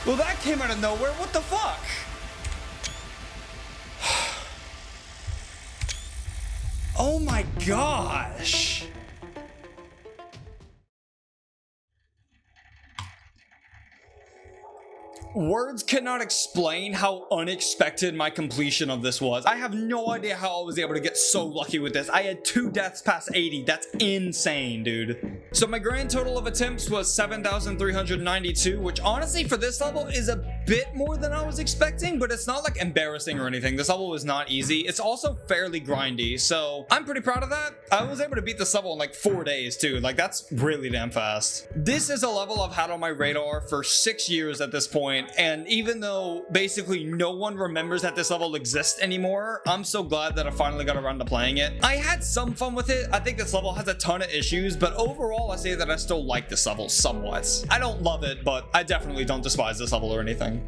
Well, that came out of nowhere. What the fuck? Oh my gosh. Words cannot explain how unexpected my completion of this was. I have no idea how I was able to get so lucky with this. I had 2 deaths past 80. That's insane, dude. So my grand total of attempts was 7,392, which honestly for this level is a bit more than I was expecting, but it's not like embarrassing or anything. This level was not easy. It's also fairly grindy, so I'm pretty proud of that. I was able to beat this level in like 4 days too. Like, that's really damn fast. This is a level I've had on my radar for 6 years at this point. And even though basically no one remembers that this level exists anymore, I'm so glad that I finally got around to playing it. I had some fun with it. I think this level has a ton of issues, but overall I say that I still like this level somewhat. I don't love it, but I definitely don't despise this level or anything.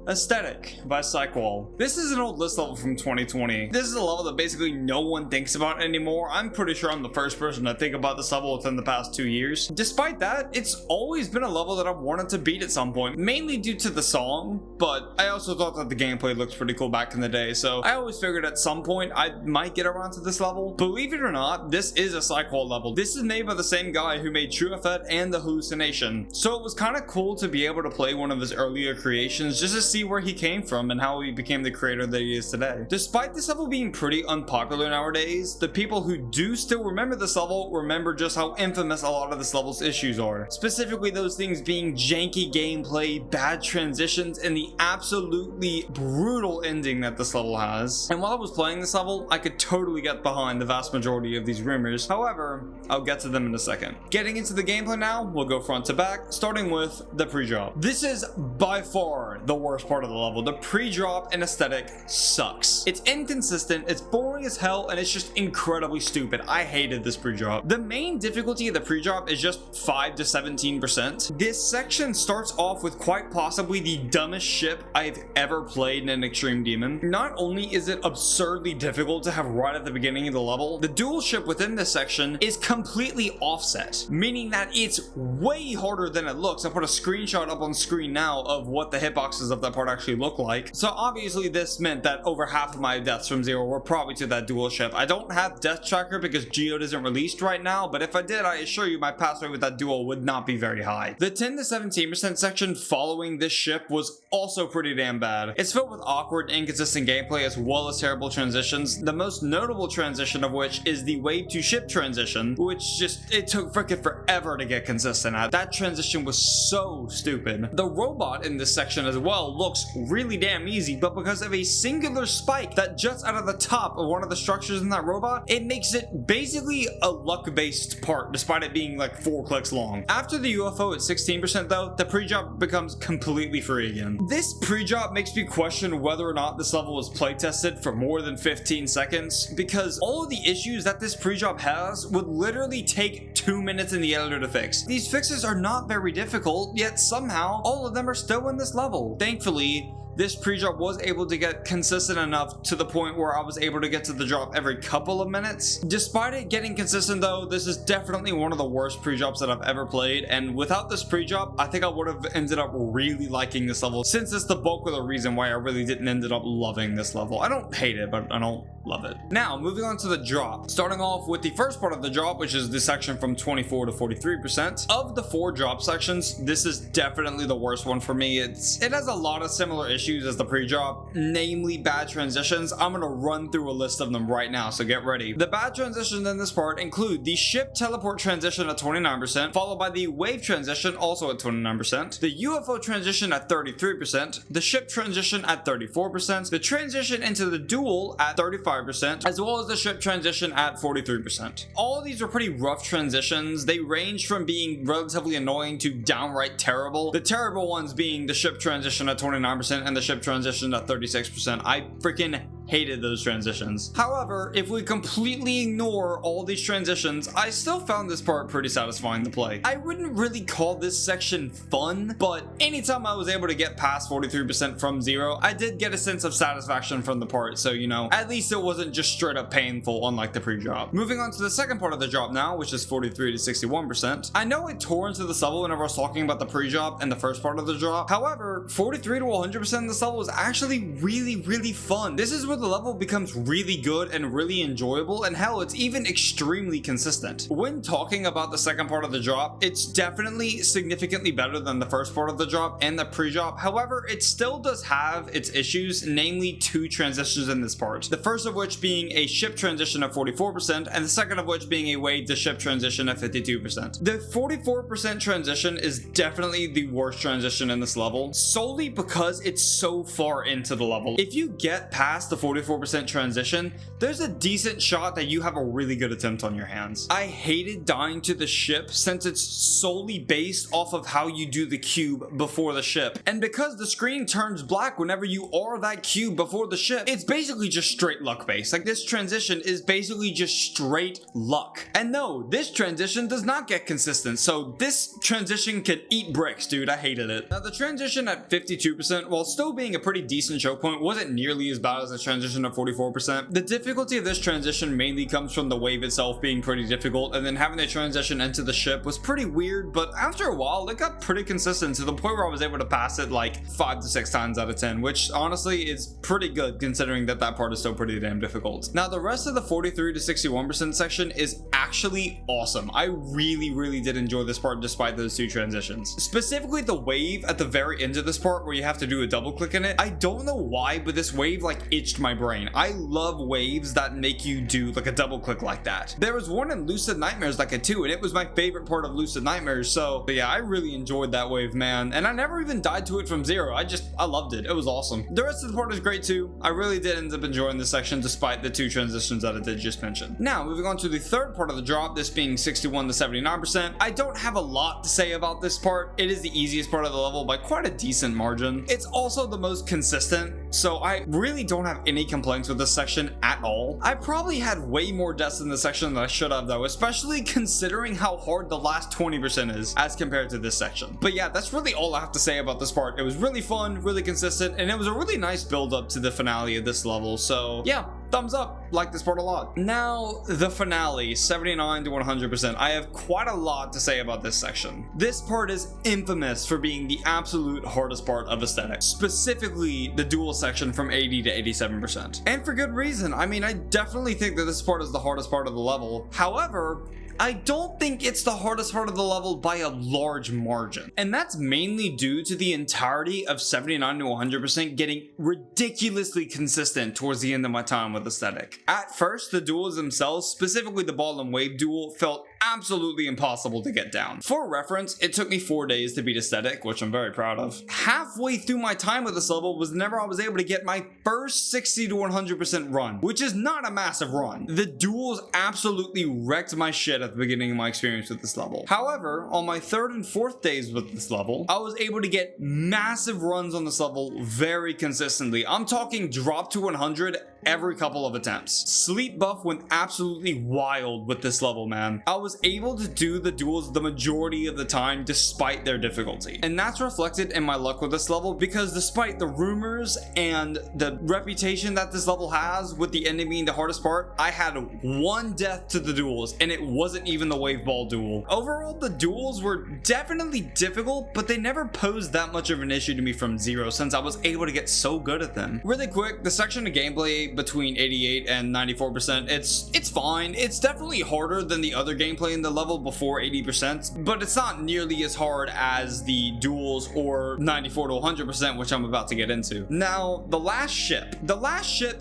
Aesthetic by SyQual. This is an old list level from 2020. This is a level that basically no one thinks about anymore. I'm pretty sure I'm the first person to think about this level within the past 2 years. Despite that, it's always been a level that I've wanted to beat at some point, mainly due to the song, but I also thought that the gameplay looked pretty cool back in the day, so I always figured at some point I might get around to this level. Believe it or not, this is a SyQual level. This is made by the same guy who made True Effect and The Hallucination, so it was kind of cool to be able to play one of his earlier creations just to see where he came from and how he became the creator that he is today. Despite this level being pretty unpopular nowadays, the people who do still remember this level remember just how infamous a lot of this level's issues are. Specifically those things being janky gameplay, bad transitions, and the absolutely brutal ending that this level has. And while I was playing this level, I could totally get behind the vast majority of these rumors. However, I'll get to them in a second. Getting into the gameplay now, we'll go front to back, starting with the pre-drop. This is by far the worst part of the level. The pre-drop and aesthetic sucks. It's inconsistent, it's boring as hell, and it's just incredibly stupid. I hated this pre-drop. The main difficulty of the pre-drop is just 5 to 17%. This section starts off with quite possibly the dumbest ship I've ever played in an Extreme Demon. Not only is it absurdly difficult to have right at the beginning of the level, the dual ship within this section is completely offset, meaning that it's way harder than it looks. I put a screenshot up on screen now of what the hitboxes of that part actually look like. So obviously this meant that over half of my deaths from zero were probably to that dual ship. I don't have death tracker because Geode isn't released right now, but if I did, I assure you my pass rate with that duel would not be very high. The 10 to 17% section following this ship was also pretty damn bad. It's filled with awkward, inconsistent gameplay as well as terrible transitions, the most notable transition of which is the wave to ship transition, which just, it took freaking forever to get consistent at. That transition was so stupid. The robot in this section as well looks really damn easy, but because of a singular spike that juts out of the top of one of the structures in that robot, it makes it basically a luck-based part despite it being like 4 clicks long. After the UFO at 16% though, the pre-drop becomes completely free again. This pre-drop makes me question whether or not this level was playtested for more than 15 seconds, because all of the issues that this pre-drop has would literally take 2 minutes in the editor to fix. These fixes are not very difficult, yet somehow all of them are still in this level. Thankfully, this pre-drop was able to get consistent enough to the point where I was able to get to the drop every couple of minutes. Despite it getting consistent though, this is definitely one of the worst pre-drops that I've ever played, and without this pre-drop, I think I would have ended up really liking this level, since it's the bulk of the reason why I really didn't end up loving this level. I don't hate it, but I don't love it. Now, moving on to the drop. Starting off with the first part of the drop, which is the section from 24 to 43%. Of the 4 drop sections, this is definitely the worst one for me. It has a lot of similar issues as the pre-drop, namely bad transitions. I'm gonna run through a list of them right now, so get ready. The bad transitions in this part include the ship teleport transition at 29%, followed by the wave transition also at 29%, the UFO transition at 33%, the ship transition at 34%, the transition into the duel at 35%, as well as the ship transition at 43%. All of these are pretty rough transitions. They range from being relatively annoying to downright terrible. The terrible ones being the ship transition at 29% and the ship transition at 36%. I freaking hated those transitions. However, if we completely ignore all these transitions, I still found this part pretty satisfying to play. I wouldn't really call this section fun, but anytime I was able to get past 43% from 0, I did get a sense of satisfaction from the part, so you know, at least it wasn't just straight up painful unlike the pre-drop. Moving on to the second part of the drop now, which is 43 to 61%. I know I tore into this level whenever I was talking about the pre-drop and the first part of the drop. However, 43 to 100% of this level is actually really fun. This is where the level becomes really good and really enjoyable, and hell, it's even extremely consistent. When talking about the second part of the drop, it's definitely significantly better than the first part of the drop and the pre-drop. However, it still does have its issues, namely 2 transitions in this part. The first of which being a ship transition of 44%, and the second of which being a wave to ship transition of 52%. The 44% transition is definitely the worst transition in this level, solely because it's so far into the level. If you get past the 44% transition, there's a decent shot that you have a really good attempt on your hands. I hated dying to the ship since it's solely based off of how you do the cube before the ship, and because the screen turns black whenever you are that cube before the ship, it's basically just straight luck based. Like, this transition is basically just straight luck. And no, this transition does not get consistent, so this transition can eat bricks, dude. I hated it. Now, the transition at 52%, while still being a pretty decent choke point, wasn't nearly as bad as the transition at 44%. The difficulty of this transition mainly comes from the wave itself being pretty difficult, and then having the transition into the ship was pretty weird, but after a while, it got pretty consistent to the point where I was able to pass it like 5 to 6 times out of 10, which honestly is pretty good considering that that part is still pretty damn difficult. Now, the rest of the 43 to 61% section is actually awesome. I really did enjoy this part despite those 2 transitions. Specifically the wave at the very end of this part where you have to do a double click in it. I don't know why, but this wave like itched my brain. I love waves that make you do like a double click like that. There was one in Lucid Nightmares like it too, and it was my favorite part of Lucid Nightmares, so but yeah, I really enjoyed that wave, man, and I never even died to it from 0. I loved it. It was awesome. The rest of the part is great too. I really did end up enjoying this section despite the 2 transitions that I did just mention. Now, moving on to the third part of the drop, this being 61 to 79%. I don't have a lot to say about this part. It is the easiest part of the level by quite a decent margin. It's also the most consistent, so I really don't have any complaints with this section at all. I probably had way more deaths in this section than I should have though, especially considering how hard the last 20% is as compared to this section. But yeah, that's really all I have to say about this part. It was really fun, really consistent, and it was a really nice build up to the finale of this level, so yeah, thumbs up. Like this part a lot. Now, the finale, 79 to 100%. I have quite a lot to say about this section. This part is infamous for being the absolute hardest part of aesthetic, specifically the duel section from 80 to 87%. And for good reason. I mean, I definitely think that this part is the hardest part of the level. However, I don't think it's the hardest part of the level by a large margin. And that's mainly due to the entirety of 79 to 100% getting ridiculously consistent towards the end of my time with aesthetic. At first, the duels themselves, specifically the ball and wave duel, felt absolutely impossible to get down. For reference, it took me 4 days to beat aesthetic, which I'm very proud of. Halfway through my time with this level was whenever I was able to get my first 60 to 100% run, which is not a massive run. The duels absolutely wrecked my shit at the beginning of my experience with this level. However, on my 3rd and 4th days with this level, I was able to get massive runs on this level very consistently. I'm talking drop to 100 every couple of attempts. Sleep buff went absolutely wild with this level, man. I was able to do the duels the majority of the time despite their difficulty. And that's reflected in my luck with this level, because despite the rumors and the reputation that this level has with the ending being the hardest part, I had 1 death to the duels, and it wasn't even the wave ball duel. Overall, the duels were definitely difficult, but they never posed that much of an issue to me from 0 since I was able to get so good at them. Really quick, the section of gameplay between 88 and 94%, it's fine. It's definitely harder than the other gameplay in the level before 80%, but it's not nearly as hard as the duels or 94 to 100%, which I'm about to get into. Now, the last ship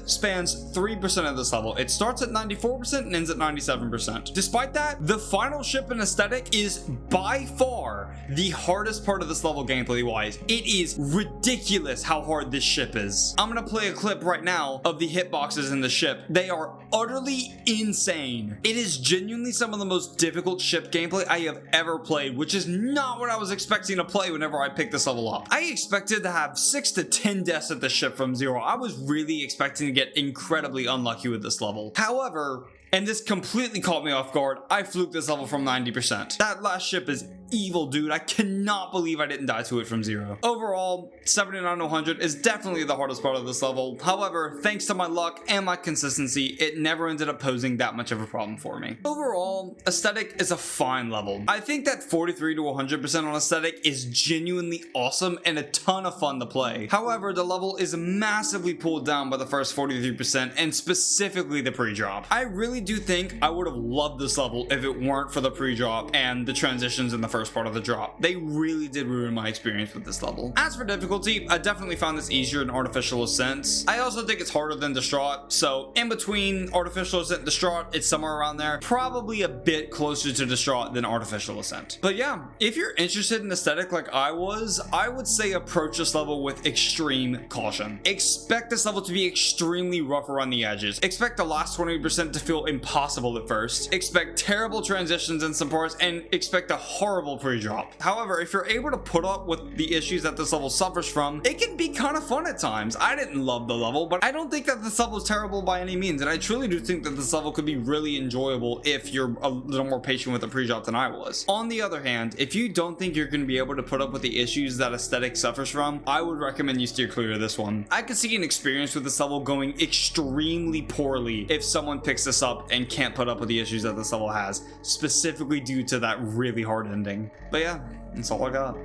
spans 3% of this level. It starts at 94% and ends at 97%. Despite that, the final ship in aesthetic is by far the hardest part of this level gameplay wise. It is ridiculous how hard this ship is. I'm gonna play a clip right now of the hitboxes in the ship. They are utterly insane. It is genuinely some of the most difficult ship gameplay I have ever played, which is not what I was expecting to play whenever I picked this level up. I expected to have 6 to 10 deaths at the ship from zero. I was really expecting to get incredibly unlucky with this level. However, and this completely caught me off guard, I fluked this level from 90%. That last ship is evil, dude. I cannot believe I didn't die to it from zero. Overall, 79 to 100 is definitely the hardest part of this level. However, thanks to my luck and my consistency, it never ended up posing that much of a problem for me. Overall, aesthetic is a fine level. I think that 43 to 100% on aesthetic is genuinely awesome and a ton of fun to play. However, the level is massively pulled down by the first 43% and specifically the pre-drop. I really do think I would have loved this level if it weren't for the pre-drop and the transitions in the first part of the drop. They really did ruin my experience with this level. As for difficulty, I definitely found this easier in Artificial Ascent. I also think it's harder than Distraught, so in between Artificial Ascent and Distraught, it's somewhere around there. Probably a bit closer to Distraught than Artificial Ascent. But yeah, if you're interested in aesthetic like I was, I would say approach this level with extreme caution. Expect this level to be extremely rough around the edges. Expect the last 20% to feel impossible at first. Expect terrible transitions in some parts and expect a horrible pre-drop. However, if you're able to put up with the issues that this level suffers from, it can be kind of fun at times. I didn't love the level, but I don't think that this level is terrible by any means, and I truly do think that this level could be really enjoyable if you're a little more patient with the pre-drop than I was. On the other hand, if you don't think you're going to be able to put up with the issues that aesthetic suffers from, I would recommend you steer clear of this one. I could see an experience with this level going extremely poorly if someone picks this up and can't put up with the issues that this level has, specifically due to that really hard ending. But yeah, that's all I got.